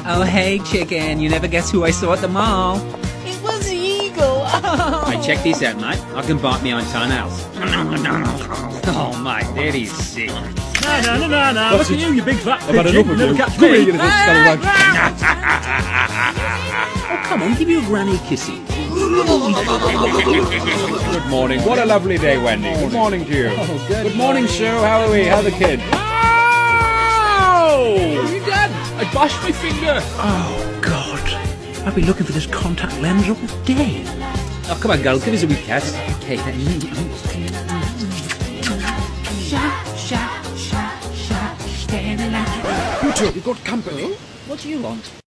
Oh, hey, chicken. You never guess who I saw at the mall. It was Eagle. Oh. Hey, check this out, mate. I can bite me on toenails. Oh, mate, that is sick. No. Look at you big fat I've had enough of you. catch Come here, me. you little scallywag. Oh, come on, give you a granny kissy. Good morning. What a lovely day, Wendy. Good morning to you. Oh, Good morning, Sue. How are we? How are the kids? Oh! You dad? I bashed my finger. Oh, God. I've been looking for this contact lens all day. Oh, come on, girl. Give us a wee kiss. Okay. Standing like... You two, you got company. What do you want?